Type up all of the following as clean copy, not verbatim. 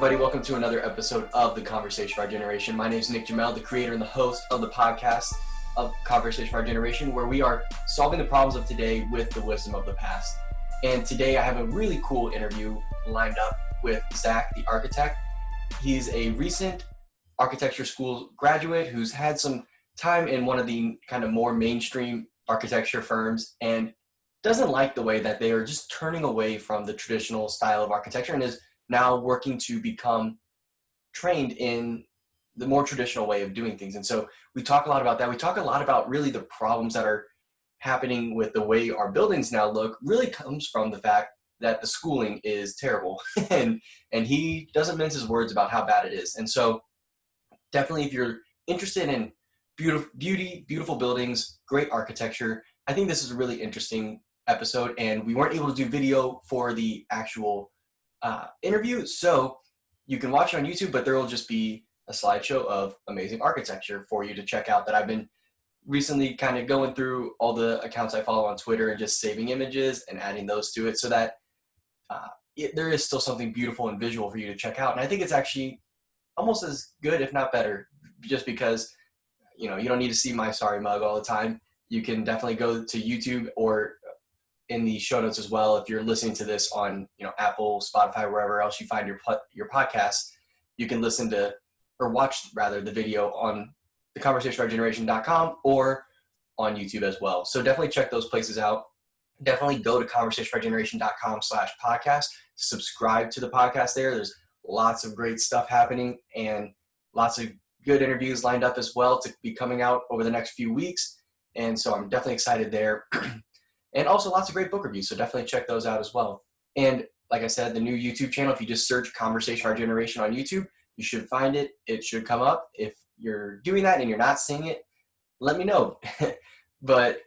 everybody? Welcome to another episode of The Conversation for Our Generation. My name is Nick Jamel, the creator and the host of the podcast of Conversation for Our Generation, where we are solving the problems of today with the wisdom of the past. And today I have a really cool interview lined up with Zach, the architect. He's a recent architecture school graduate who's had some time in one of the kind of more mainstream architecture firms and doesn't like the way that they are just turning away from the traditional style of architecture and is now working to become trained in the more traditional way of doing things. And so we talk a lot about that. We talk a lot about really the problems that are happening with the way our buildings now look really comes from the fact that the schooling is terrible. and he doesn't mince his words about how bad it is. And so definitely if you're interested in beautiful buildings, great architecture, I think this is a really interesting episode. And we weren't able to do video for the actual interview, so you can watch it on YouTube, but there will just be a slideshow of amazing architecture for you to check out that I've been recently kind of going through all the accounts I follow on Twitter and just saving images and adding those to it so that there is still something beautiful and visual for you to check out. And I think it's actually almost as good, if not better, just because, you know, you don't need to see my sorry mug all the time. You can definitely go to YouTube or in the show notes as well. If you're listening to this on, you know, Apple, Spotify, wherever else you find your podcast, you can listen to or watch rather the video on theconversationforgeneration.com or on YouTube as well. So definitely check those places out. Definitely go to conversationforgeneration.com/podcast to subscribe to the podcast there. There's lots of great stuff happening and lots of good interviews lined up as well to be coming out over the next few weeks. And so I'm definitely excited there. And also lots of great book reviews, so definitely check those out as well. And like I said, the new YouTube channel, if you just search Conversation for Our Generation on YouTube, you should find it. It should come up. If you're doing that and you're not seeing it, let me know. But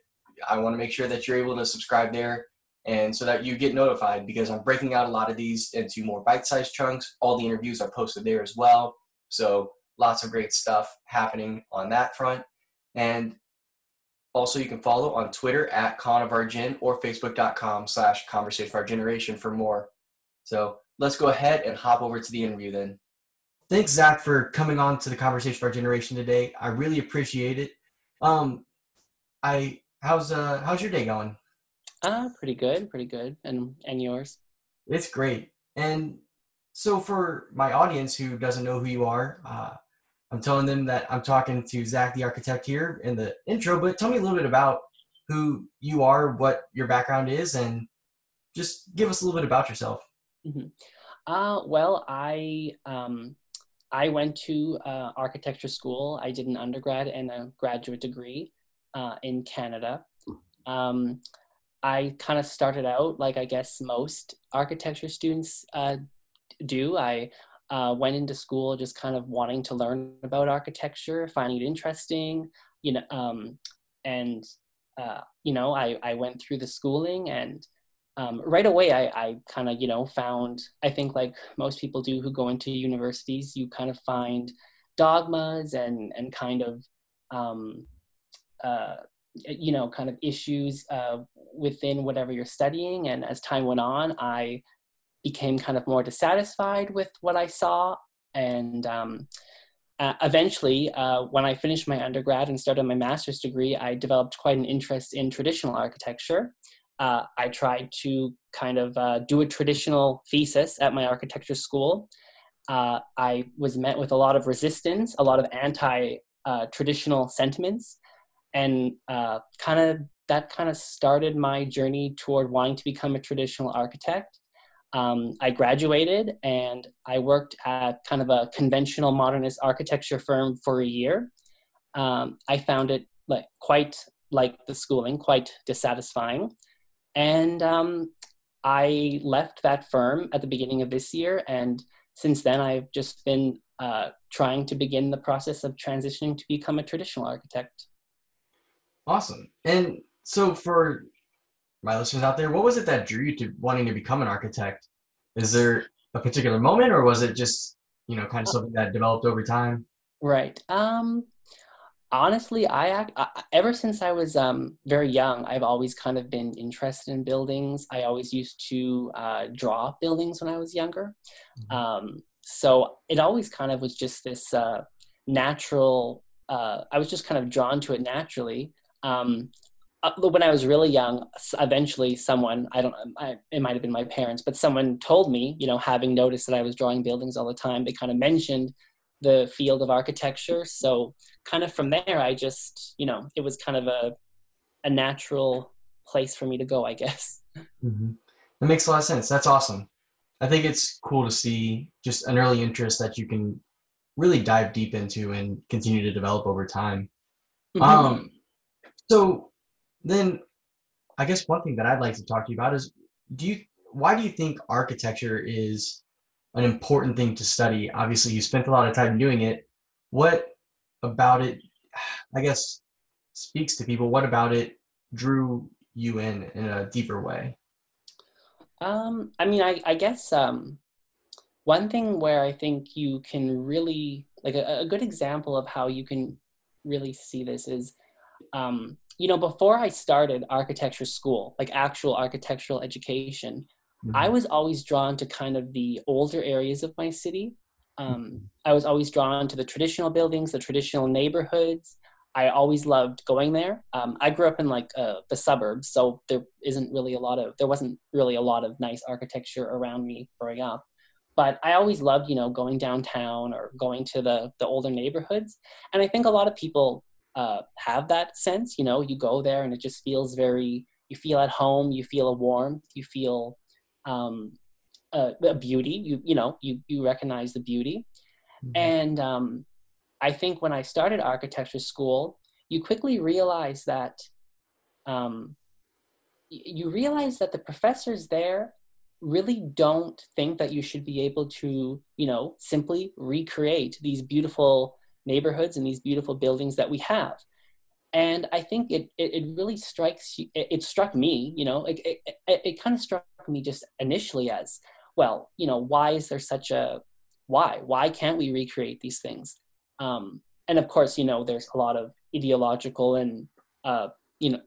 I want to make sure that you're able to subscribe there and so that you get notified, because I'm breaking out a lot of these into more bite-sized chunks. All the interviews are posted there as well. So lots of great stuff happening on that front. And also, you can follow on Twitter at @ConOfOurGen or Facebook.com/Conversation for Our Generation for more. So let's go ahead and hop over to the interview then. Thanks, Zach, for coming on to the Conversation for Our Generation today. I really appreciate it. How's your day going? Pretty good. And yours? It's great. And so for my audience who doesn't know who you are, I'm telling them that I'm talking to Zach, the architect, here in the intro, but tell me a little bit about who you are, what your background is, and just give us a little bit about yourself. Mm-hmm. Well, I went to architecture school. I did an undergrad and a graduate degree in Canada. I kind of started out like I guess most architecture students do. I went into school just kind of wanting to learn about architecture, finding it interesting, I went through the schooling and right away I kind of, found, I think like most people do who go into universities, you kind of find dogmas and kind of, kind of issues within whatever you're studying. And as time went on, I became kind of more dissatisfied with what I saw. And eventually, when I finished my undergrad and started my master's degree, I developed quite an interest in traditional architecture. I tried to kind of do a traditional thesis at my architecture school. I was met with a lot of resistance, a lot of anti-traditional sentiments, and that kind of started my journey toward wanting to become a traditional architect. I graduated and I worked at kind of a conventional modernist architecture firm for a year. I found it quite like the schooling, quite dissatisfying. And I left that firm at the beginning of this year. And since then, I've just been trying to begin the process of transitioning to become a traditional architect. Awesome. And so for my listeners out there, what was it that drew you to wanting to become an architect? Is there a particular moment, or was it just, kind of something that developed over time? Right. Honestly, ever since I was very young, I've always kind of been interested in buildings. I always used to draw buildings when I was younger. So it always kind of was just this natural, I was just kind of drawn to it naturally. When I was really young, eventually someone, it might have been my parents, but someone told me, having noticed that I was drawing buildings all the time, they kind of mentioned the field of architecture. So kind of from there, I just, it was kind of a natural place for me to go, I guess. Mm-hmm. That makes a lot of sense. That's awesome. I think it's cool to see just an early interest that you can really dive deep into and continue to develop over time. Mm-hmm. So then I guess one thing that I'd like to talk to you about is why do you think architecture is an important thing to study? Obviously, you spent a lot of time doing it. What about it, I guess, speaks to people? What about it drew you in a deeper way? I guess one thing where I think you can really, like a good example of how you can really see this is, before I started architecture school, like actual architectural education, I Mhm. was always drawn to kind of the older areas of my city. I was always drawn to the traditional buildings, the traditional neighborhoods. I always loved going there. I grew up in like the suburbs, so there wasn't really a lot of nice architecture around me growing up. But I always loved, going downtown or going to the older neighborhoods. And I think a lot of people have that sense. You go there and it just feels you feel at home, you feel a warmth, you feel um, a beauty. You recognize the beauty. Mhm. And I think when I started architecture school, you quickly realize that um, the professors there really don't think that you should be able to, simply recreate these beautiful neighborhoods and these beautiful buildings that we have. And I think it really strikes you. It struck me, it kind of struck me just initially as, well, why is there such a why can't we recreate these things? And of course, there's a lot of ideological and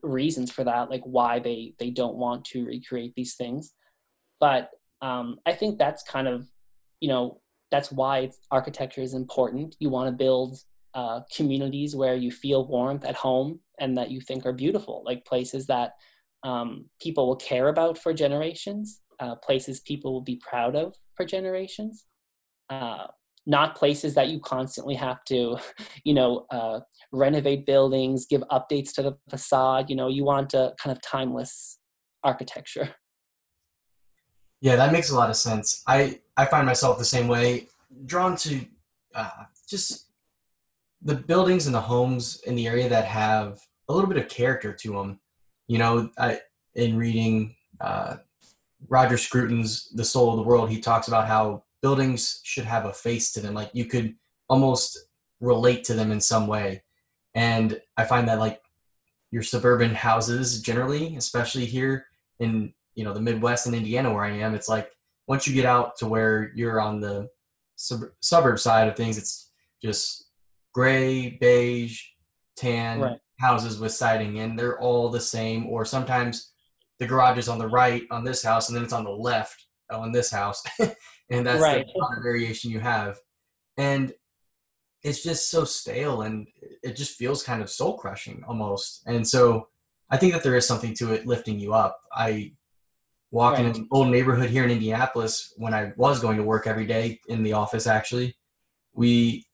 reasons for that, like why they don't want to recreate these things. But I think that's kind of, you know, that's why architecture is important. You want to build communities where you feel warmth at home and that you think are beautiful, like places that people will care about for generations, places people will be proud of for generations, uh, not places that you constantly have to, renovate buildings, give updates to the facade. You want a kind of timeless architecture. Yeah, that makes a lot of sense. I find myself the same way, drawn to just the buildings and the homes in the area that have a little bit of character to them. In reading Roger Scrutin's The Soul of the World, he talks about how buildings should have a face to them, like you could almost relate to them in some way. And I find that like your suburban houses generally, especially here in the Midwest and Indiana where I am, it's like once you get out to where you're on the suburb side of things, it's just gray, beige, tan Right. houses with siding, and they're all the same. Or sometimes the garage is on the right on this house, and then it's on the left on this house, and that's the Right. kind of variation you have. And it's just so stale, and it just feels kind of soul crushing almost. And so I think that there is something to it lifting you up. I walk in Right. an old neighborhood here in Indianapolis when I was going to work every day in the office. Actually,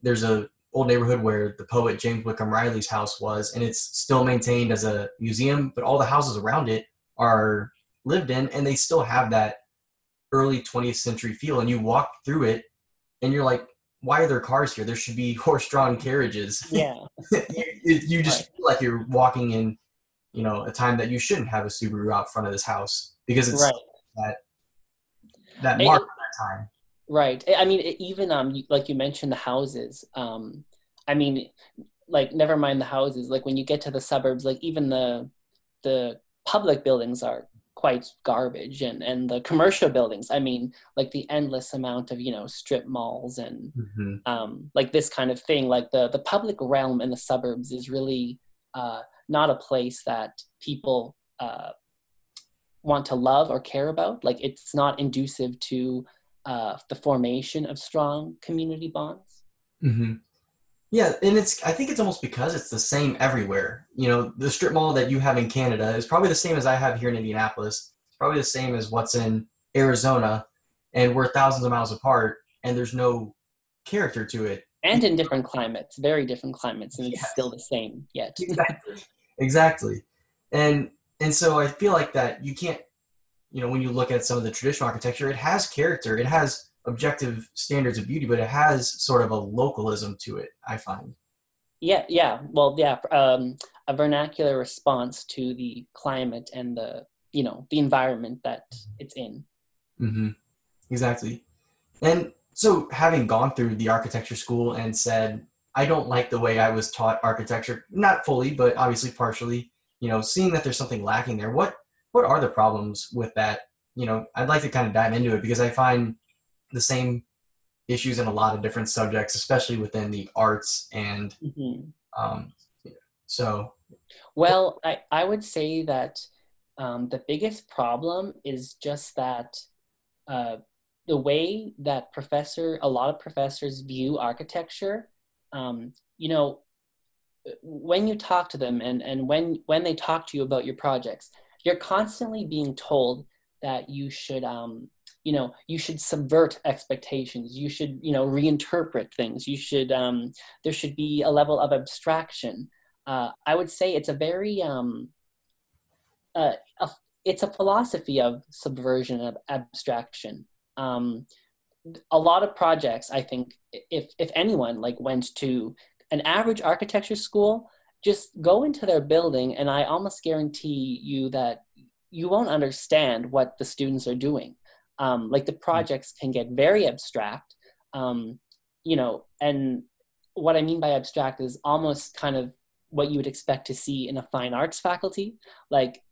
there's a old neighborhood where the poet James Wickham Riley's house was, and it's still maintained as a museum, but all the houses around it are lived in, and they still have that early 20th century feel. And you walk through it and you're like, why are there cars here? There should be horse-drawn carriages. Yeah. You Right. just feel like you're walking in, a time that you shouldn't have a Subaru out front of this house because it's Right. that that It, mark it- of that time. right. Even like you mentioned the houses. I mean, like never mind the houses. Like when you get to the suburbs, like even the public buildings are quite garbage, and the commercial buildings. I mean, like the endless amount of strip malls and Hmm. like this kind of thing. Like the public realm in the suburbs is really not a place that people want to love or care about. Like it's not inducive to the formation of strong community bonds. Mm-hmm. Yeah, and I think it's almost because it's the same everywhere. You know, the strip mall that you have in Canada is probably the same as I have here in Indianapolis. It's probably the same as what's in Arizona, and we're thousands of miles apart, and there's no character to it. And in different climates, very different climates, and it's Yes, still the same yet. exactly. Exactly. And so I feel like that you can't, you know, when you look at some of the traditional architecture, it has character, it has objective standards of beauty, but it has sort of a localism to it, I find. Yeah. Well, yeah. A vernacular response to the climate and the environment that it's in. Mm-hmm. Exactly. And so having gone through the architecture school and said, I don't like the way I was taught architecture, not fully, but obviously partially, you know, seeing that there's something lacking there, what are the problems with that? You know, I'd like to kind of dive into it because I find the same issues in a lot of different subjects, especially within the arts and Mm-hmm. um, so. Well, I would say that the biggest problem is just that uh, the way that a lot of professors view architecture, you know, when you talk to them and when they talk to you about your projects, you're constantly being told that you should subvert expectations. You should, reinterpret things. There should be a level of abstraction. I would say it's a very, uh, a, it's a philosophy of subversion and abstraction. Um, a lot of projects, I think, if anyone like went to an average architecture school, just go into their building, and I almost guarantee you that you won't understand what the students are doing. Like the projects can get very abstract, and what I mean by abstract is almost kind of what you would expect to see in a fine arts faculty. Like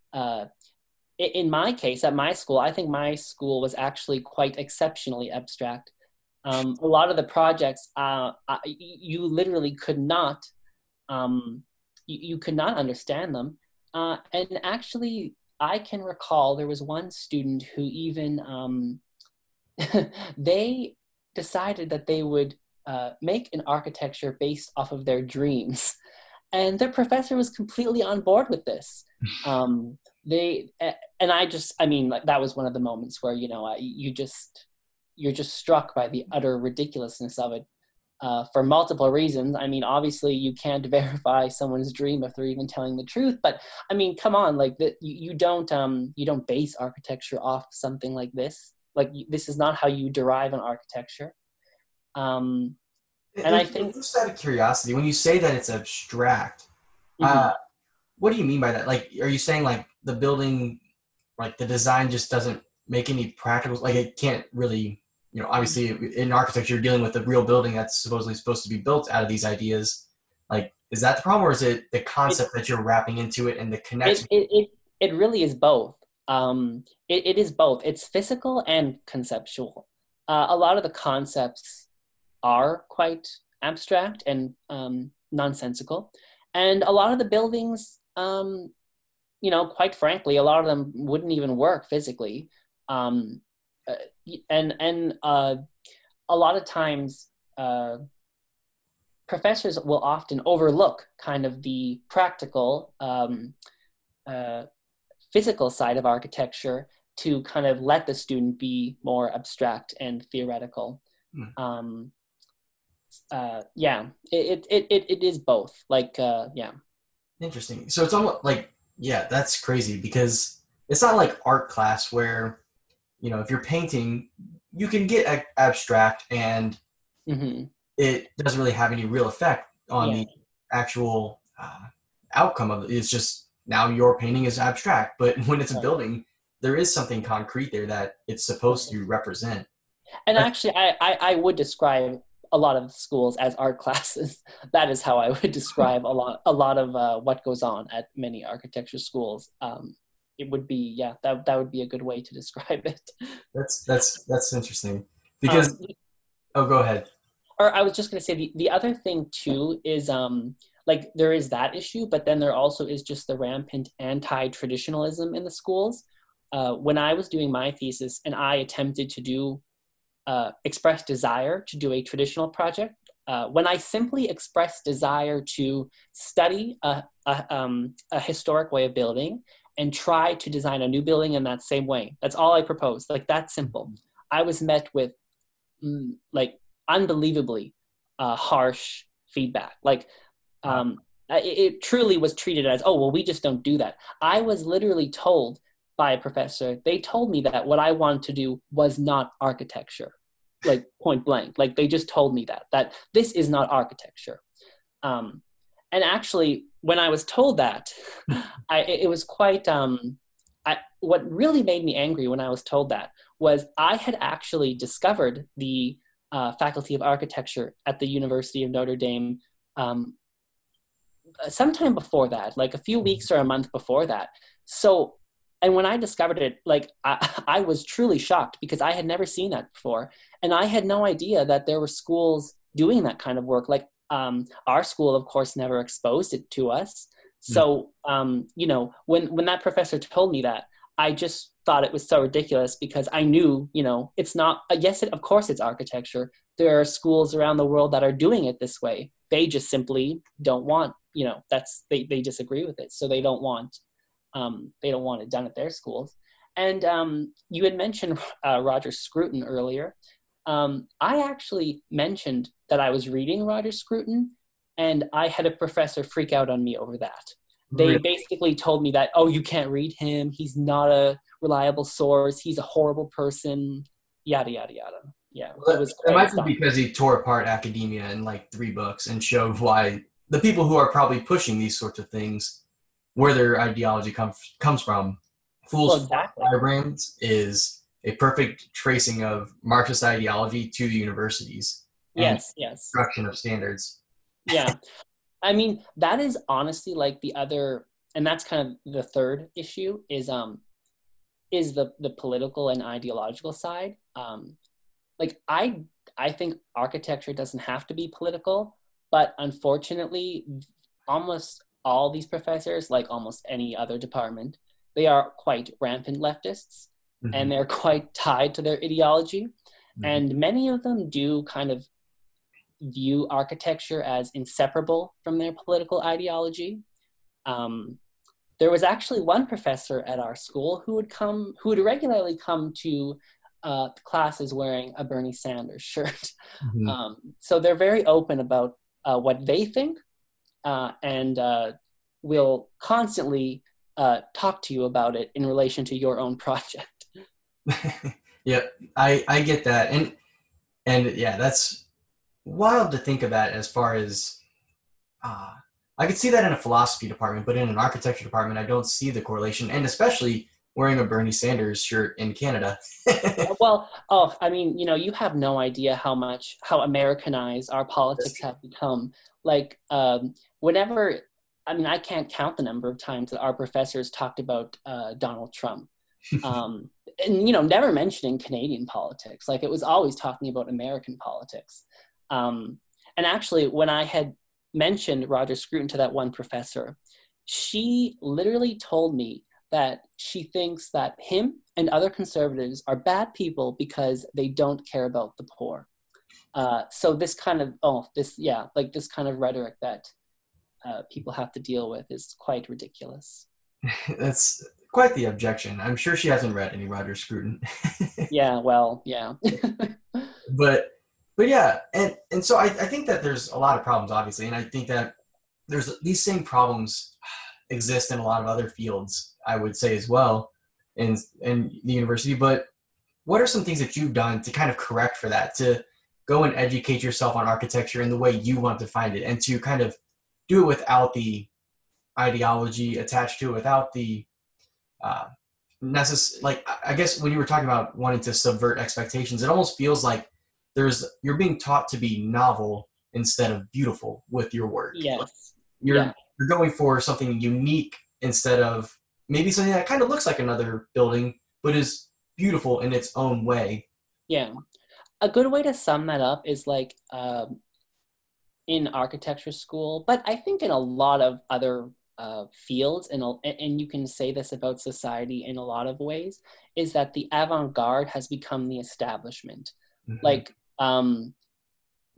in my case, at my school, I think my school was actually quite exceptionally abstract. A lot of the projects, you literally could not, you could not understand them. And actually, I can recall there was one student who even, they decided that they would make an architecture based off of their dreams. And their professor was completely on board with this. Like, that was one of the moments where, you're just struck by the utter ridiculousness of it, for multiple reasons. I mean, obviously you can't verify someone's dream if they're even telling the truth, but I mean, come on, like you don't base architecture off something like this. Like, this is not how you derive an architecture. And I think, Just out of curiosity, when you say that it's abstract, mm-hmm. what do you mean by that? Like, are you saying like the building, like the design just doesn't make any practical, like it can't really, obviously in architecture you're dealing with a real building that's supposed to be built out of these ideas. Like, is that the problem, or is it the concept that you're wrapping into it and the connection? It really is both. It is both. It's physical and conceptual. A lot of the concepts are quite abstract and nonsensical. And a lot of the buildings, quite frankly, a lot of them wouldn't even work physically. And a lot of times, professors will often overlook kind of the practical, physical side of architecture to kind of let the student be more abstract and theoretical. It is both. Like, yeah. Interesting. So it's almost like, yeah, that's crazy because it's not like art class where, if you're painting, you can get abstract and Mm-hmm. it doesn't really have any real effect on the actual outcome of it. It's just now your painting is abstract, but when it's a building, there is something concrete there that it's supposed to represent. And actually, I would describe a lot of schools as art classes. That is how I would describe a lot of what goes on at many architecture schools. It would be, yeah, that would be a good way to describe it. That's interesting because oh, go ahead. Or I was just going to say the other thing too is like there is that issue, but then there also is just the rampant anti-traditionalism in the schools. When I was doing my thesis and I attempted to do express desire to do a traditional project, when I simply express desire to study a historic way of building and try to design a new building in that same way, that's all I proposed. Like, that's simple. I was met with like unbelievably harsh feedback. Like, it truly was treated as, oh, well, we just don't do that. I was literally told by a professor, they told me that what I wanted to do was not architecture, like point blank. Like, they just told me that this is not architecture. And actually, when I was told that, it was quite, what really made me angry when I was told that was I had actually discovered the Faculty of Architecture at the University of Notre Dame sometime before that, like a few weeks or a month before that. So, and when I discovered it, like I was truly shocked because I had never seen that before. And I had no idea that there were schools doing that kind of work. Like our school, of course, never exposed it to us. So, you know, when that professor told me that, I just thought it was so ridiculous because I knew, you know, it's not, yes, of course it's architecture. There are schools around the world that are doing it this way. They just simply don't want, you know, they disagree with it. So they don't want it done at their schools. And you had mentioned Roger Scrutin earlier. I actually mentioned that I was reading Roger Scrutin, and I had a professor freak out on me over that. They basically told me that, oh, you can't read him. He's not a reliable source. He's a horrible person, yada, yada, yada. Yeah, well, it might be because he tore apart academia in like 3 books and showed why the people who are probably pushing these sorts of things, where their ideology comes from. Fool's Vibrance is a perfect tracing of Marxist ideology to the universities and construction of standards. Yeah. I mean, that is honestly like the other, and that's kind of the third issue is the political and ideological side. Like I think architecture doesn't have to be political, but unfortunately, almost all these professors, like almost any other department, they are quite rampant leftists, and they're quite tied to their ideology. And many of them do kind of view architecture as inseparable from their political ideology. There was actually one professor at our school who would regularly come to classes wearing a Bernie Sanders shirt. So they're very open about what they think, and will constantly talk to you about it in relation to your own project. Yeah, I get that. And yeah, that's wild to think of that as far as I could see that in a philosophy department, but in an architecture department, I don't see the correlation, and especially wearing a Bernie Sanders shirt in Canada. Well, I mean, you know, you have no idea how Americanized our politics have become. Like, whenever, I mean, I can't count the number of times that our professors talked about Donald Trump. And, you know, never mentioning Canadian politics. Like, it was always talking about American politics. And actually, when I had mentioned Roger Scrutin to that one professor, she literally told me that she thinks that him and other conservatives are bad people because they don't care about the poor. So this kind of, this kind of rhetoric that people have to deal with is quite ridiculous. That's quite the objection. I'm sure she hasn't read any Roger Scrutin. Yeah, well, yeah. But yeah, and so I think that there's a lot of problems, obviously, and I think that there's these same problems exist in a lot of other fields, I would say, as well, in the university. But what are some things that you've done to kind of correct for that, to go and educate yourself on architecture in the way you want to find it, and to kind of do it without the ideology attached to it, without the like, I guess when you were talking about wanting to subvert expectations, it almost feels like you're being taught to be novel instead of beautiful with your work. Yes. You're going for something unique instead of maybe something that kind of looks like another building, but is beautiful in its own way. Yeah. A good way to sum that up is like in architecture school, but I think in a lot of other fields, and you can say this about society in a lot of ways, is that the avant-garde has become the establishment. Mm-hmm. Like,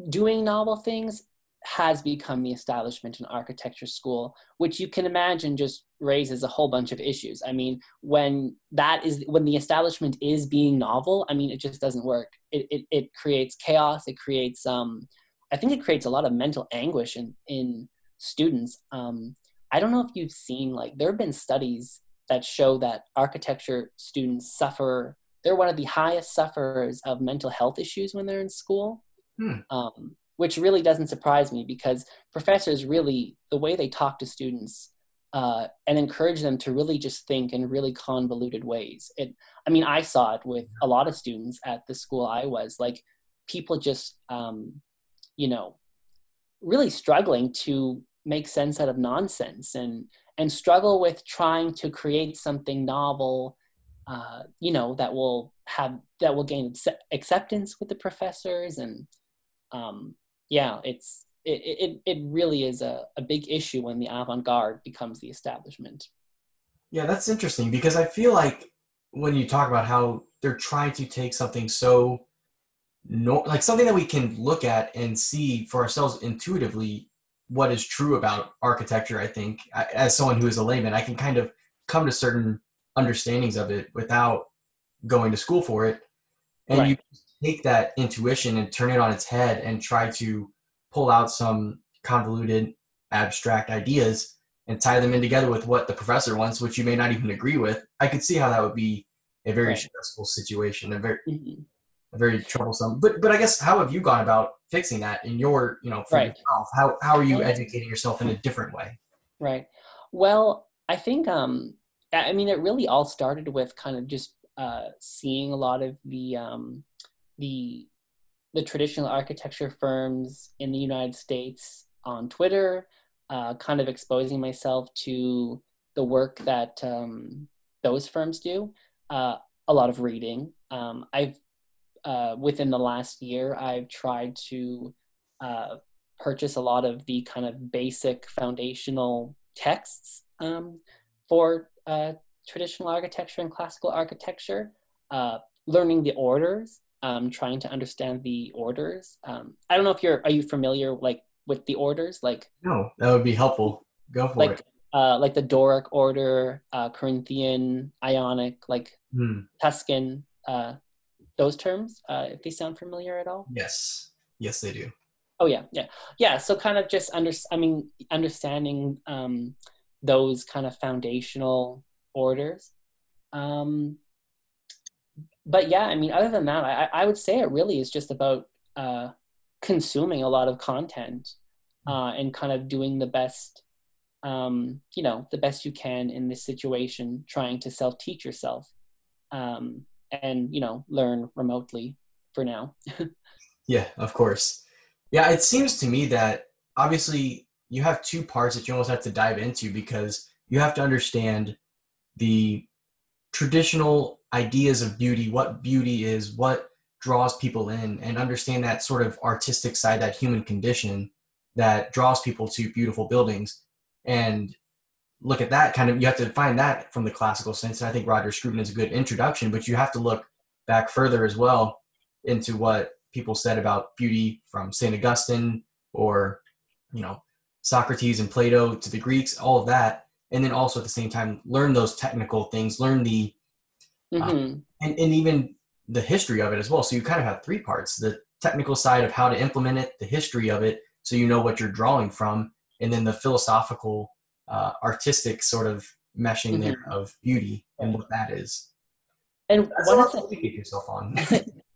doing novel things has become the establishment in architecture school, which you can imagine just raises a whole bunch of issues. I mean, when the establishment is being novel, I mean, it just doesn't work. It creates chaos. It creates, I think it creates a lot of mental anguish in students. I don't know if you've seen, like, there have been studies that show that architecture students suffer, they're one of the highest sufferers of mental health issues when they're in school. Hmm. Which really doesn't surprise me, because professors really, the way they talk to students and encourage them to really just think in really convoluted ways. I mean, I saw it with a lot of students at the school I was, like, people just, you know, really struggling to make sense out of nonsense, and struggle with trying to create something novel, you know, that will gain acceptance with the professors. And yeah, it really is a big issue when the avant-garde becomes the establishment. Yeah, that's interesting because I feel like when you talk about how they're trying to take something so like something that we can look at and see for ourselves intuitively what is true about architecture, I think as someone who is a layman, I can kind of come to certain understandings of it without going to school for it. And you Right. take that intuition and turn it on its head and try to pull out some convoluted abstract ideas and tie them in together with what the professor wants, which you may not even agree with. I could see how that would be a very Right. stressful situation, Mhm. a very troublesome. But I guess how have you gone about fixing that in your, for Right. yourself? How are you Um, educating yourself in a different way? right. Well, I think, I mean, it really all started with kind of just seeing a lot of the the traditional architecture firms in the United States on Twitter, kind of exposing myself to the work that those firms do. A lot of reading. I've Within the last year, I've tried to purchase a lot of the kind of basic foundational texts for traditional architecture and classical architecture, learning the orders, trying to understand the orders. I don't know if are you familiar, like, with the orders, No, that would be helpful. Go for it. like like the Doric order, Corinthian, Ionic, like Hmm. Tuscan, those terms, if they sound familiar at all. Yes. Yes, they do. Oh yeah, yeah, yeah. So kind of just understanding those kind of foundational orders. Um, but yeah, I mean, other than that, I would say it really is just about consuming a lot of content and kind of doing the best, you know, the best you can in this situation, trying to self-teach yourself, um, and, you know, learn remotely for now. Yeah, of course. Yeah, it seems to me that obviously you have two parts that you almost have to dive into because you have to understand the traditional ideas of beauty, what beauty is, what draws people in, and understand that sort of artistic side, that human condition that draws people to beautiful buildings. And look at that kind of, you have to find that from the classical sense. And I think Roger Scrutin is a good introduction, but you have to look back further as well into what people said about beauty from St. Augustine or, you know, Socrates and Plato to the Greeks, all of that. And then also at the same time, learn those technical things, learn the, uh, Hmm. and even the history of it as well. So you kind of have three parts: the technical side of how to implement it, the history of it, so you know what you're drawing from, and then the philosophical, artistic sort of meshing there Hmm. of beauty and Right. what that is. And That's a one lot of to the educate yourself on.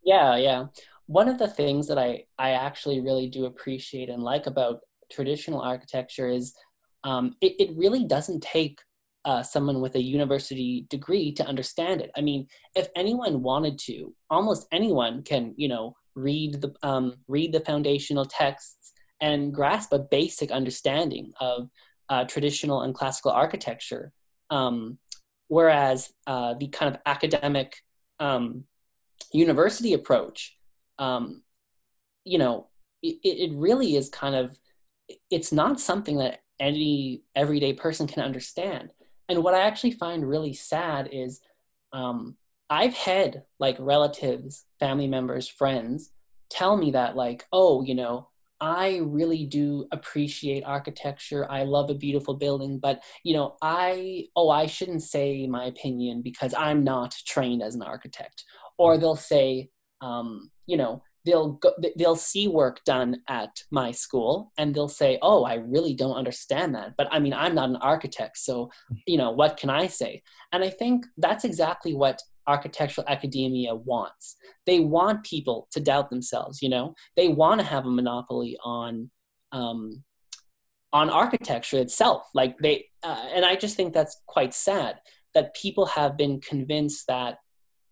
yeah, yeah. One of the things that I actually really do appreciate and like about traditional architecture is it really doesn't take someone with a university degree to understand it. I mean, if anyone wanted to, almost anyone can, you know, read the foundational texts and grasp a basic understanding of traditional and classical architecture. Um, Whereas the kind of academic um, university approach, um, you know, it really is kind of, it's not something that any everyday person can understand. And what I actually find really sad is, um, I've had like relatives, family members, friends tell me that like, oh, I really do appreciate architecture. I love a beautiful building, but I shouldn't say my opinion because I'm not trained as an architect. Or they'll say, they'll see work done at my school and they'll say, oh, I really don't understand that. But I mean, I'm not an architect, so what can I say? And I think that's exactly what architectural academia wants. They want people to doubt themselves. They want to have a monopoly on architecture itself. Like and I just think that's quite sad that people have been convinced that,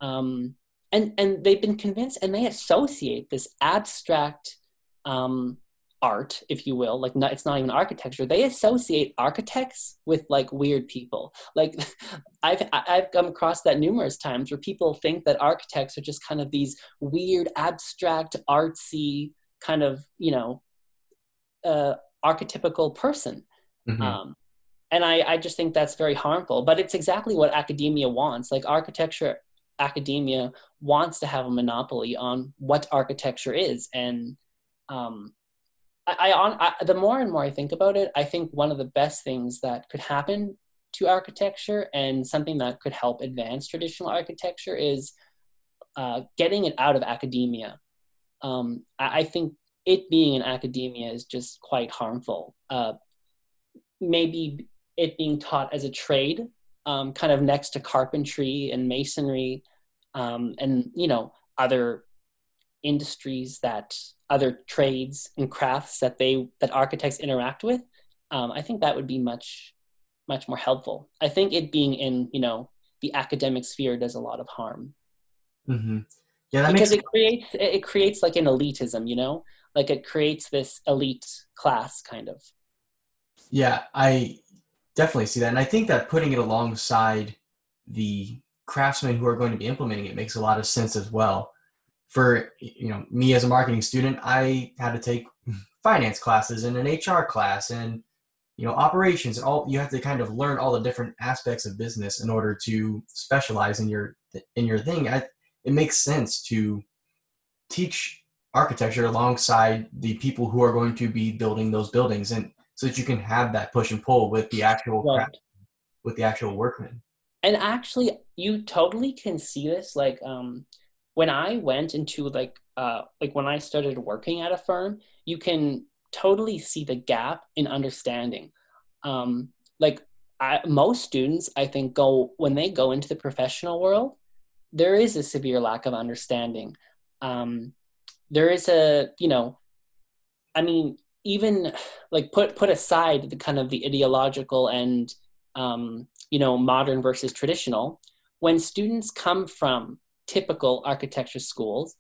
and they've been convinced, and they associate this abstract art, if you will, like it's not even architecture. They associate architects with like weird people. Like I've come across that numerous times where people think that architects are just kind of these weird, abstract, artsy kind of archetypical person. Mm-hmm. And I just think that's very harmful. But it's exactly what academia wants. Like architecture academia wants to have a monopoly on what architecture is. And the more and more I think about it, I think one of the best things that could happen to architecture and something that could help advance traditional architecture is getting it out of academia. I think it being in academia is just quite harmful. Maybe it being taught as a trade, kind of next to carpentry and masonry, and other industries, other trades and crafts that architects interact with. I think that would be much more helpful. I think it being in the academic sphere does a lot of harm. Mm-hmm. Yeah, that Because makes it creates like an elitism, like it creates this elite class kind of. Yeah, I definitely see that. And I think that putting it alongside the craftsmen who are going to be implementing it makes a lot of sense as well. For me as a marketing student, I had to take finance classes and an HR class and operations, and all. You have to kind of learn all the different aspects of business in order to specialize in your thing. It makes sense to teach architecture alongside the people who are going to be building those buildings, and so that you can have that push and pull with the actual Right. craft, with the actual workmen. And actually, you totally can see this. Like, when I went into like when I started working at a firm, you can totally see the gap in understanding. Like, most students, I think, when they go into the professional world, there is a severe lack of understanding. There is I mean, even like put aside the kind of the ideological and modern versus traditional. When students come from typical architecture schools,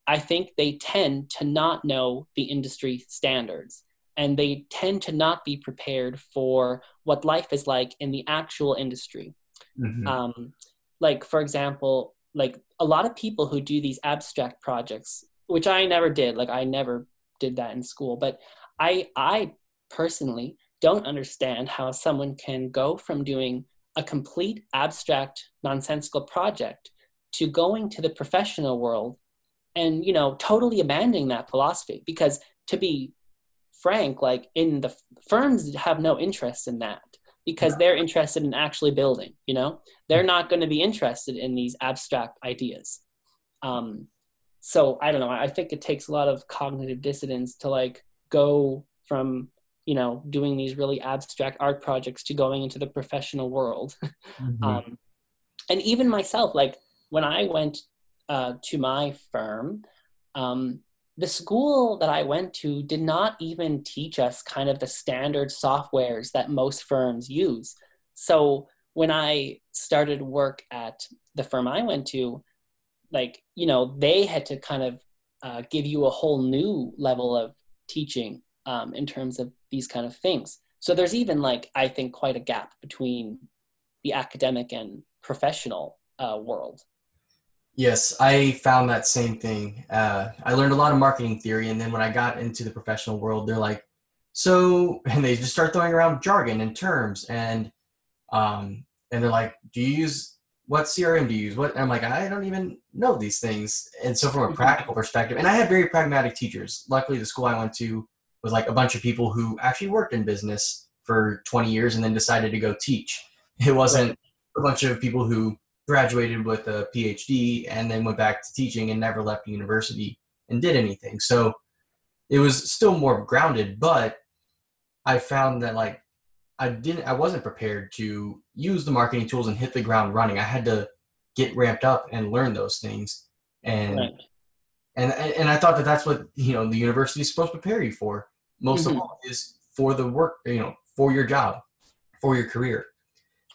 I think they tend to not know the industry standards, and they tend to not be prepared for what life is like in the actual industry. Mm-hmm. Like, for example, like a lot of people who do these abstract projects, which I never did, like I never did that in school, but I personally don't understand how someone can go from doing a complete abstract nonsensical project to going to the professional world and totally abandoning that philosophy. Because to be frank, like in the firms have no interest in that, because they're interested in actually building. They're not going to be interested in these abstract ideas. So I don't know, I think it takes a lot of cognitive dissonance to like go from doing these really abstract art projects to going into the professional world. Mm-hmm. And even myself, like when I went to my firm, the school that I went to did not even teach us kind of the standard softwares that most firms use. So when I started work at the firm I went to, like, they had to kind of give you a whole new level of teaching in terms of these kind of things. So there's even like, I think, quite a gap between the academic and professional world. Yes, I found that same thing. I learned a lot of marketing theory, and then when I got into the professional world, they're like, and they just start throwing around jargon and terms, and they're like, do you use what CRM do you use? And I'm like, I don't even know these things. And so from a Mhm. practical perspective, and I had very pragmatic teachers. Luckily, the school I went to was like a bunch of people who actually worked in business for 20 years and then decided to go teach. It Right. wasn't a bunch of people who graduated with a PhD and then went back to teaching and never left university and did anything. So it was still more grounded, but I found that like I wasn't prepared to use the marketing tools and hit the ground running. I had to get ramped up and learn those things. And Right. and I thought that that's what, the university is supposed to prepare you for. Most of Hmm. all is for the work, for your job, for your career.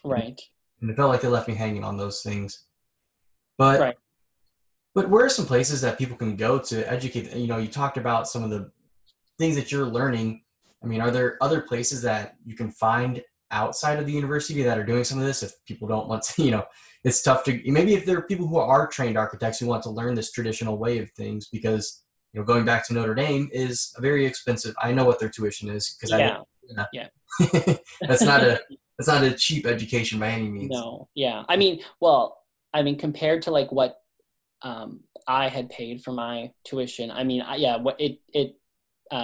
Right. And it felt like they left me hanging on those things. But Right. but where are some places that people can go to educate? You talked about some of the things that you're learning. I mean, are there other places that you can find outside of the university that are doing some of this? If people don't want to, it's tough to, maybe if there are people who are trained architects who want to learn this traditional way of things, because, going back to Notre Dame is a very expensive. I know what their tuition is because I Yeah. didn't, Yeah. that's not a, that's not a cheap education by any means. No. Yeah. I mean, well, I mean, compared to like what I had paid for my tuition, I mean, yeah, what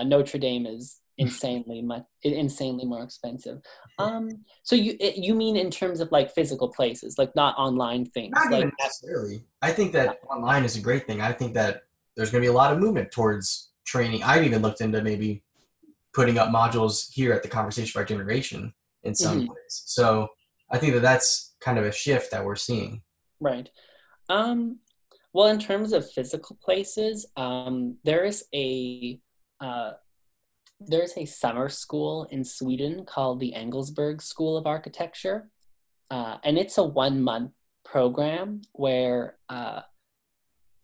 Notre Dame is insanely more expensive. So you mean in terms of like physical places, like not online things, Not like even necessarily. I think that online is a great thing. I think that there's going to be a lot of movement towards training. I've even looked into maybe putting up modules here at the Conversation for Our Generation in some Mhm. place. So I think that that's kind of a shift that we're seeing. Right. Um, well, in terms of physical places, uh, there's a summer school in Sweden called the Engelsberg School of Architecture, and it's a 1 month program where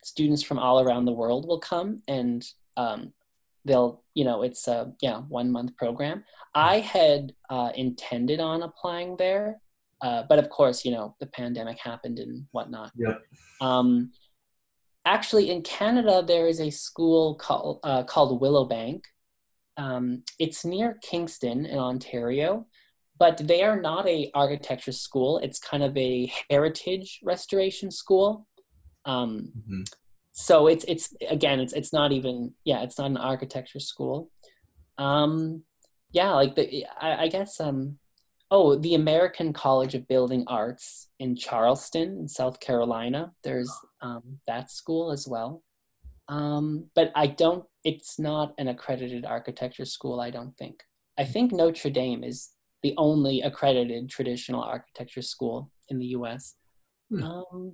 students from all around the world will come and it's a 1 month program. I had intended on applying there, but of course, the pandemic happened and whatnot. Yep. Um, Actually, in Canada, there is a school called Willowbank. It's near Kingston in Ontario, but they are not a architecture school. It's kind of a heritage restoration school. Um, Mm-hmm. so it's not even, it's not an architecture school. Um, yeah, like I guess the American College of Building Arts in Charleston in South Carolina. There's that school as well. But it's not an accredited architecture school, I don't think. I think Notre Dame is the only accredited traditional architecture school in the US. Hmm.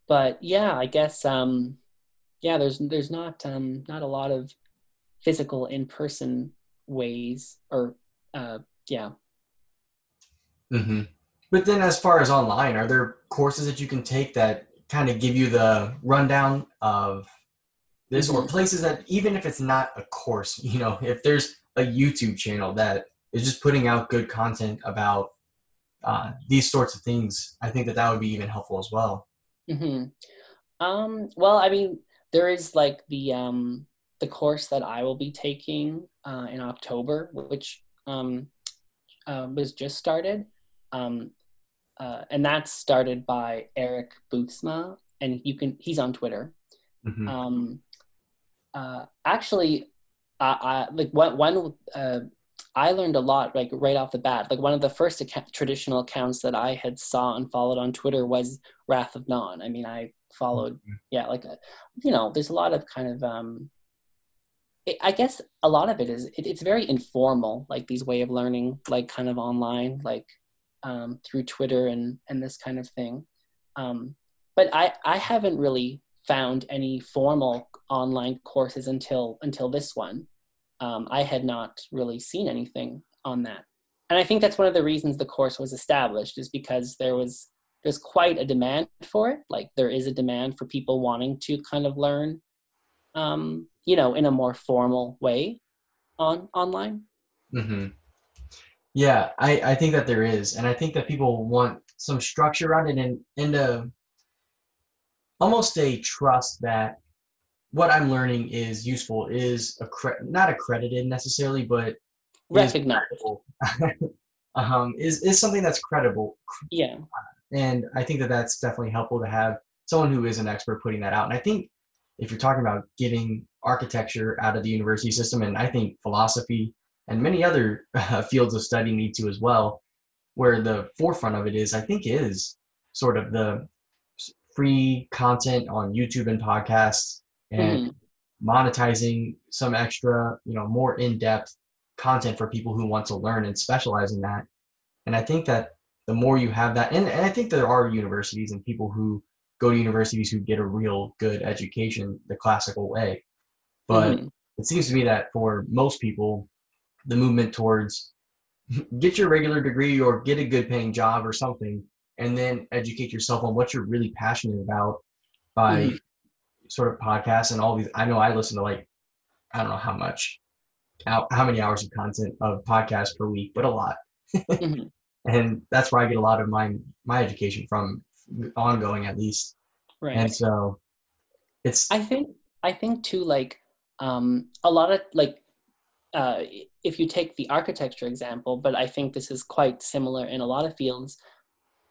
But yeah, I guess there's not a lot of physical in-person ways or yeah. Mm-hmm. But then as far as online, are there courses that you can take that kind of give you the rundown of this, or Mm-hmm. places that, even if it's not a course, if there's a YouTube channel that is just putting out good content about these sorts of things, I think that that would be even helpful as well. Mm-hmm. Well, I mean, there is like the course that I will be taking in October, which was just started, um, and that's started by Eric Bootsma, and he's on Twitter. Mm-hmm. Um, Actually, I like one I learned a lot like right off the bat. Like one of the first traditional accounts that I had saw and followed on Twitter was Wrath of Non. I mean, I followed, there's a lot of kind of, I guess a lot of it is, it's very informal, like these way of learning, like kind of online, like through Twitter and this kind of thing. But I haven't really found any formal online courses until this one. I had not really seen anything on that. And I think that's one of the reasons the course was established, is because there's quite a demand for it. Like there is a demand for people wanting to kind of learn, in a more formal way online. Mm-hmm. Yeah, I think that there is. And I think that people want some structure around it, and almost a trust that what I'm learning is useful, is not accredited necessarily, but is Recognize. credible. Is something that's credible. Yeah. And I think that that's definitely helpful to have someone who is an expert putting that out. And I think if you're talking about getting architecture out of the university system, and I think philosophy and many other fields of study need to as well, where the forefront of it is, I think, is sort of the free content on YouTube and podcasts, and Hmm. monetizing some extra, more in-depth content for people who want to learn and specialize in that. And I think that the more you have that, and I think there are universities and people who go to universities who get a real good education the classical way. But Hmm. it seems to me that for most people, the movement towards get your regular degree or get a good paying job or something, and then educate yourself on what you're really passionate about by Hmm. sort of podcasts and all these. I know I listen to, like, I don't know how many hours of content of podcasts per week, but a lot. Hmm. And that's where I get a lot of my education from, ongoing at least. Right. And so it's I think I think too, like a lot of like uh, if you take the architecture example, but I think this is quite similar in a lot of fields.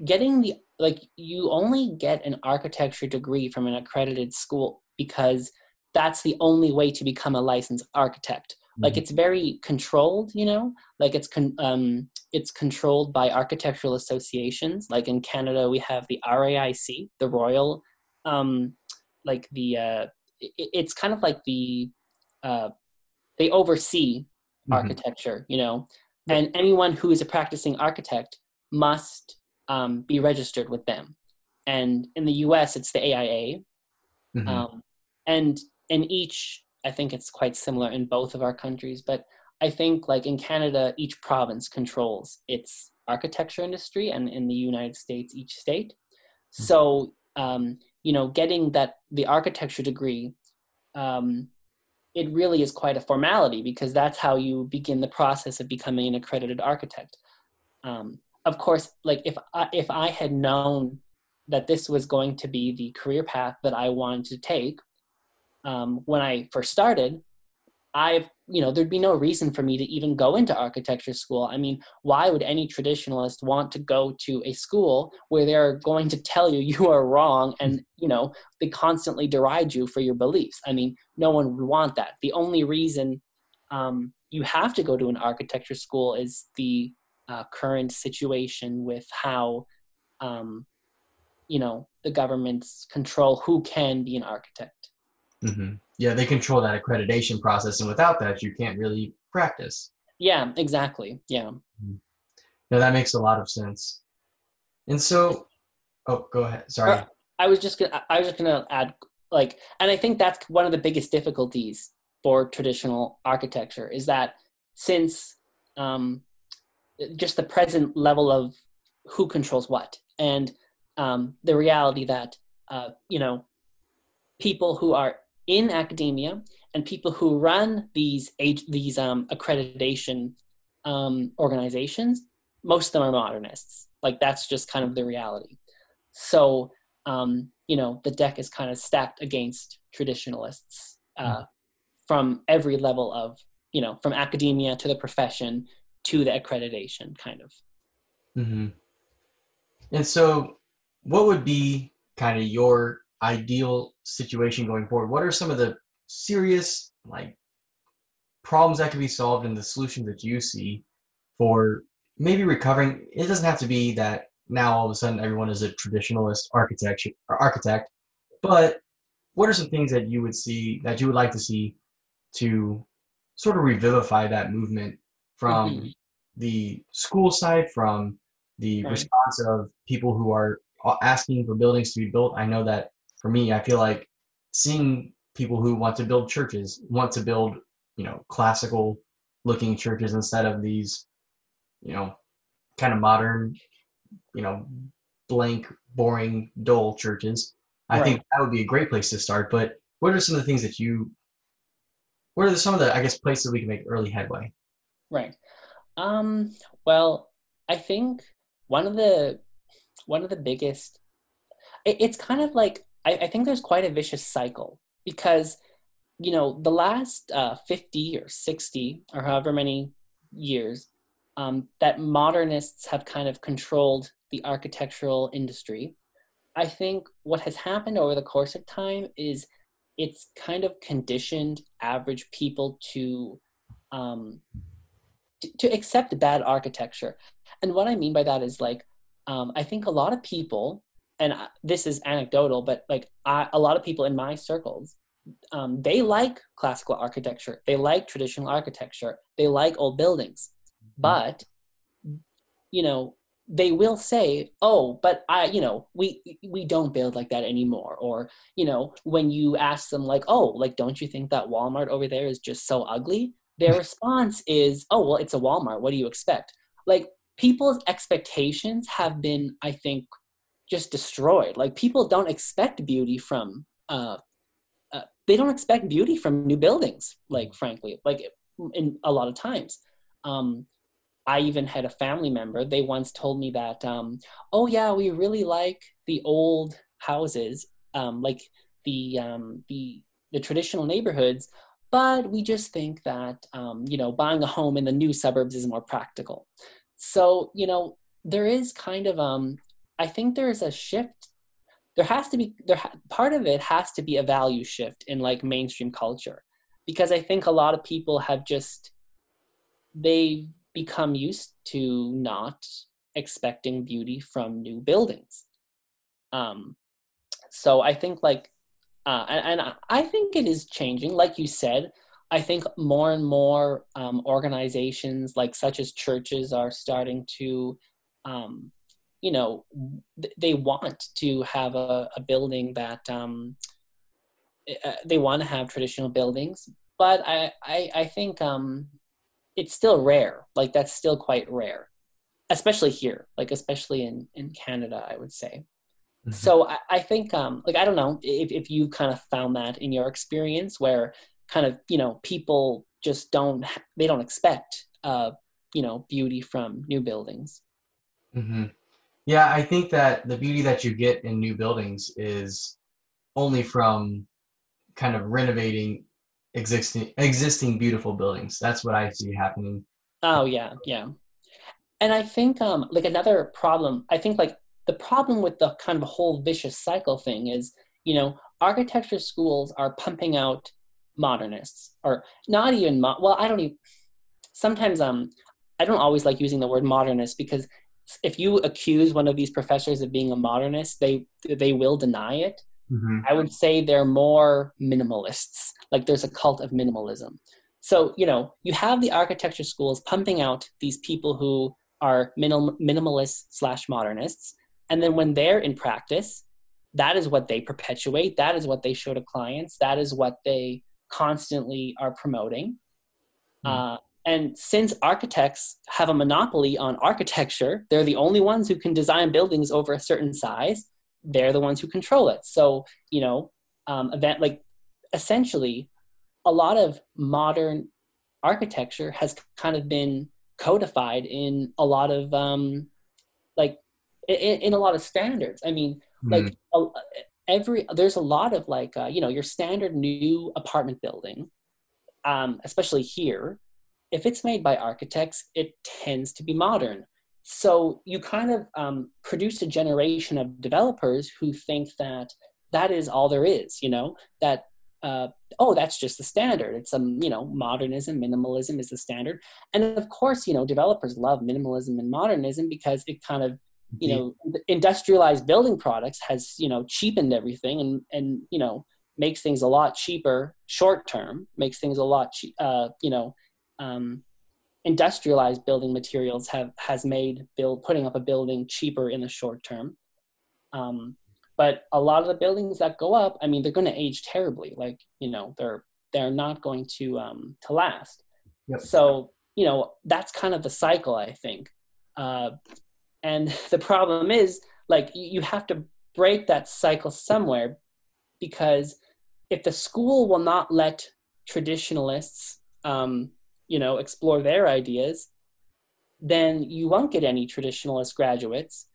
Getting the like you only get an architecture degree from an accredited school because that's the only way to become a licensed architect. Like mhm, it's very controlled, like it's controlled by architectural associations. Like in Canada we have the RAIC, the Royal, um like the it's kind of like the uh they oversee mhm, architecture, yep, and anyone who is a practicing architect must be registered with them. And in the US, it's the AIA. mhm, Um, and in each, I think it's quite similar in both of our countries, but I think like in Canada, each province controls its architecture industry, and in the United States, each state. So, getting the architecture degree, um, it really is quite a formality because that's how you begin the process of becoming an accredited architect. Of course, like if I had known that this was going to be the career path that I wanted to take when I first started, there'd be no reason for me to even go into architecture school. I mean, why would any traditionalist want to go to a school where they're going to tell you you are wrong and, they constantly deride you for your beliefs? I mean, no one would want that. The only reason you have to go to an architecture school is the current situation with how, um, the governments control who can be an architect. mhm. Yeah, they control that accreditation process, and without that, you can't really practice. Yeah, exactly. Yeah. Mhm. No, that makes a lot of sense. And so, oh, go ahead. Or Sorry. I was just gonna add, like, and I think that's one of the biggest difficulties for traditional architecture is that since um, just the present level of who controls what, and the reality that people who are in academia and people who run these accreditation organizations, most of them are modernists. Like that's just kind of the reality. So, the deck is kind of stacked against traditionalists from every level of, from academia to the profession to the accreditation, kind of. Mm-hmm. And so, what would be kind of your ideal situation going forward? What are some of the serious, like, problems that can be solved and the solutions that you see for maybe recovering? It doesn't have to be that now all of a sudden everyone is a traditionalist architect, but what are some things that you would see that you would like to see to sort of revivify that movement Hmm. from the school side, from the Right. response of people who are asking for buildings to be built? I know that for me, I feel like seeing people who want to build churches, want to build, classical looking churches instead of these, you know, kind of modern, you know, blank, boring, dull churches. I think Right. that would be a great place to start. But what are some of the things what are some of the, I guess, places we can make early headway? Right. Um, well, I think one of the one of the biggest it's kind of like I think there's quite a vicious cycle because the last 50 or 60 or however many years that modernists have kind of controlled the architectural industry. I think what has happened over the course of time is it's kind of conditioned average people um, to accept bad architecture. And what I mean by that is like, I think a lot of people, and this is anecdotal, but like a lot of people in my circles, they like classical architecture, they like traditional architecture, they like old buildings, but you know, they will say, oh, but we don't build like that anymore. Or, you know, when you ask them like, oh, like, don't you think that Walmart over there is just so ugly? Their response is, oh, well, it's a Walmart. What do you expect? Like, people's expectations have been, I think, just destroyed. Like, people don't expect beauty from, they don't expect beauty from new buildings, like, frankly, like in a lot of times. I even had a family member, they once told me that, oh yeah, we really like the old houses, like the traditional neighborhoods, but we just think that, you know, buying a home in the new suburbs is more practical. So, you know, there is kind of, I think there's a shift. There has to be, part of it has to be a value shift in like mainstream culture, because I think a lot of people have just, they've become used to not expecting beauty from new buildings. So I think like, and I think it is changing. Like you said, I think more and more organizations, like such as churches, are starting to, you know, they want to have a building that they want to have traditional buildings, but I think it's still rare. Like that's still quite rare, especially here, like especially in Canada, I would say. Mhm. So I think, like, I don't know if you kind of found that in your experience where kind of, you know, people just they don't expect, you know, beauty from new buildings. Hmm. Yeah, I think that the beauty that you get in new buildings is only from kind of renovating existing beautiful buildings. That's what I see happening. Oh yeah, yeah. And I think, like another problem, I think like the problem with the kind of whole vicious cycle thing is, you know, architecture schools are pumping out modernists, or not even, well, I don't even, sometimes I don't always like using the word modernist, because if you accuse one of these professors of being a modernist, they will deny it. Hmm. I would say they're more minimalists. Like there's a cult of minimalism. So, you know, you have the architecture schools pumping out these people who are minimalists slash modernists. And then when they're in practice, that is what they perpetuate. That is what they show to clients. That is what they constantly are promoting. Uh, and since architects have a monopoly on architecture, they're the only ones who can design buildings over a certain size. They're the ones who control it. So, you know, like essentially a lot of modern architecture has kind of been codified in a lot of, like, in a lot of standards. I mean, Hmm. like there's a lot of like, you know, your standard new apartment building, especially here, if it's made by architects, it tends to be modern. So you kind of produce a generation of developers who think that that is all there is, you know, that, oh, that's just the standard. It's, you know, modernism, minimalism is the standard. And of course, you know, developers love minimalism and modernism because it kind of, you know, industrialized building products has, you know, cheapened everything and, you know, makes things a lot cheaper short term, makes things a lot, you know, um, industrialized building materials has made putting up a building cheaper in the short term. Um, but a lot of the buildings that go up, I mean, they're going to age terribly. Like, you know, they're not going to last. Yep. So, you know, that's kind of the cycle, I think. And the problem is, like, you have to break that cycle somewhere, because if the school will not let traditionalists, you know, explore their ideas, then you won't get any traditionalist graduates,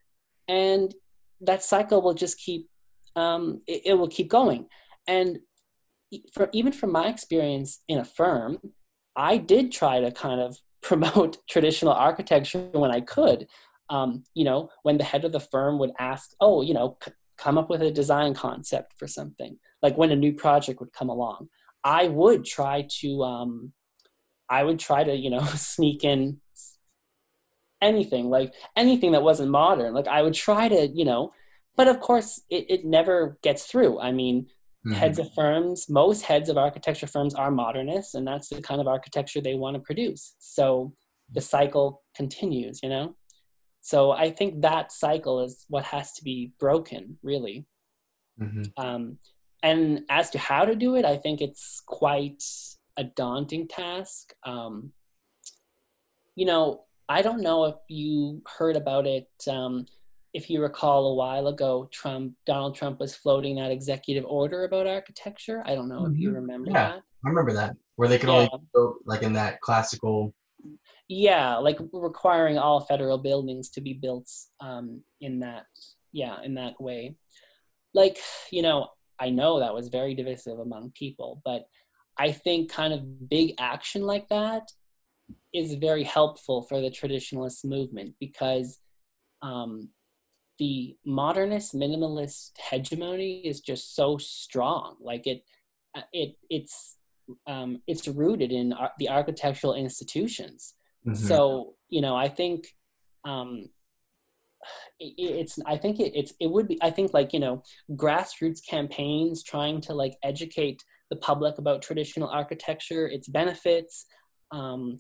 and that cycle will just keep, it will keep going. And even from my experience in a firm, I did try to kind of promote traditional architecture when I could. When the head of the firm would ask, come up with a design concept for something, like when a new project would come along, I would try to sneak in anything that wasn't modern. Like I would try to, but of course it never gets through. I mean, heads of firms, most heads of architecture firms are modernists, and that's the kind of architecture they want to produce. So the cycle continues, So I think that cycle is what has to be broken, really. And as to how to do it, I think it's quite a daunting task. I don't know if you heard about it. If you recall, a while ago, Donald Trump was floating that executive order about architecture. I don't know if you remember that. I remember that, where they could only go like in that classical. Yeah, like requiring all federal buildings to be built in that way. Like, I know that was very divisive among people, but I think kind of big action like that is very helpful for the traditionalist movement, because the modernist minimalist hegemony is just so strong. Like it's rooted in the architectural institutions. So I think grassroots campaigns trying to like educate the public about traditional architecture, its benefits, the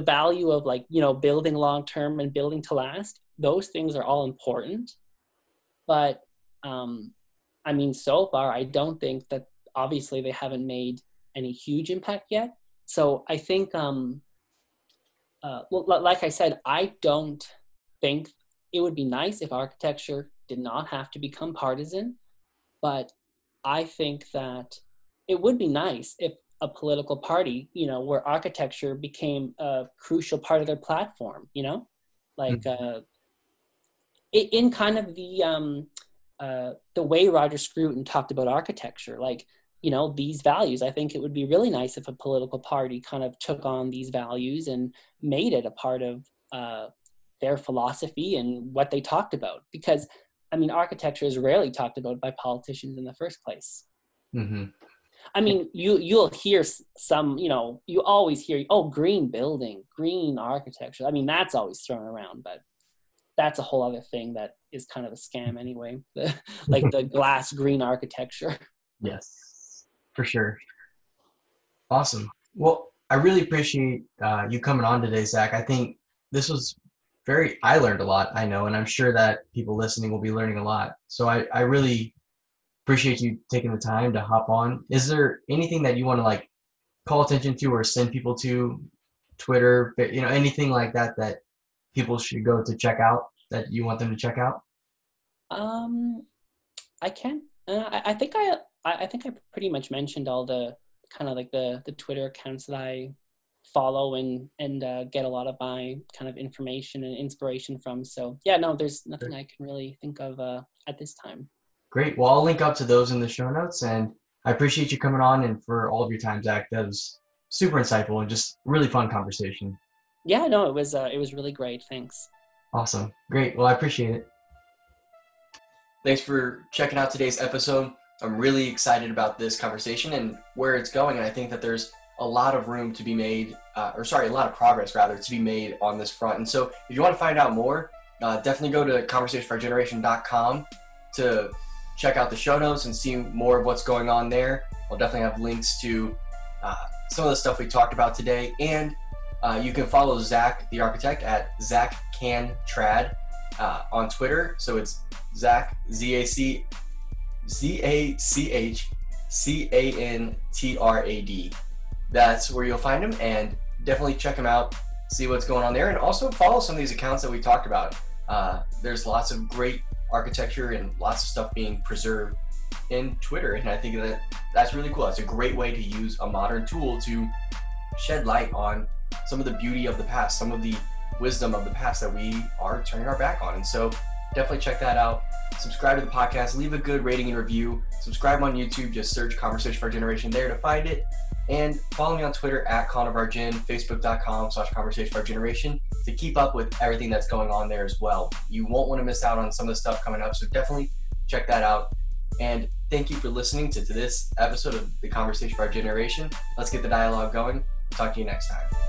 value of building long term and building to last. Those things are all important, but so far I don't think that, obviously they haven't made any huge impact yet. So I think like I said, I don't think it would be nice if architecture did not have to become partisan, but I think that it would be nice if a political party, where architecture became a crucial part of their platform, in kind of the way Roger Scrutin talked about architecture, these values. I think it would be really nice if a political party kind of took on these values and made it a part of their philosophy and what they talked about. Because, architecture is rarely talked about by politicians in the first place. You'll hear some, you always hear, green building, green architecture. That's always thrown around, but that's a whole other thing that is kind of a scam anyway. The glass green architecture. Yes, for sure. Awesome. Well, I really appreciate you coming on today, Zach. I think this was I learned a lot, I know, and I'm sure that people listening will be learning a lot. So I really appreciate you taking the time to hop on. Is there anything that you want to call attention to or send people to, Twitter, anything like that people should go to check out, that you want them to check out? I can. I think I pretty much mentioned all the kind of the Twitter accounts that I follow and get a lot of my kind of information and inspiration from. So yeah, no, there's nothing I can really think of at this time. Great. Well, I'll link up to those in the show notes, and I appreciate you coming on and for all of your time, Zach. That was super insightful and just really fun conversation. Yeah, no, it was really great. Thanks. Awesome. Great. Well, I appreciate it. Thanks for checking out today's episode. I'm really excited about this conversation and where it's going. And I think that there's a lot of room to be made, a lot of progress rather to be made on this front. And so if you want to find out more, definitely go to conversationforougeneration.com to check out the show notes and see more of what's going on there. I'll definitely have links to some of the stuff we talked about today. And you can follow Zach, the architect, at ZachCanTrad on Twitter. So it's Zach, ZachCanTrad. That's where you'll find him, and definitely check him out, see what's going on there, and also follow some of these accounts that we talked about. There's lots of great architecture and lots of stuff being preserved in Twitter, and I think that's really cool. That's a great way to use a modern tool to shed light on some of the beauty of the past, some of the wisdom of the past that we are turning our back on. And so definitely check that out. Subscribe to the podcast, leave a good rating and review. Subscribe on YouTube, just search Conversation for Our Generation there to find it. And follow me on Twitter at ConnorVarGen, Facebook.com/Conversation for Our Generation to keep up with everything that's going on there as well. You won't want to miss out on some of the stuff coming up, so definitely check that out. And thank you for listening to this episode of the Conversation for Our Generation. Let's get the dialogue going. Talk to you next time.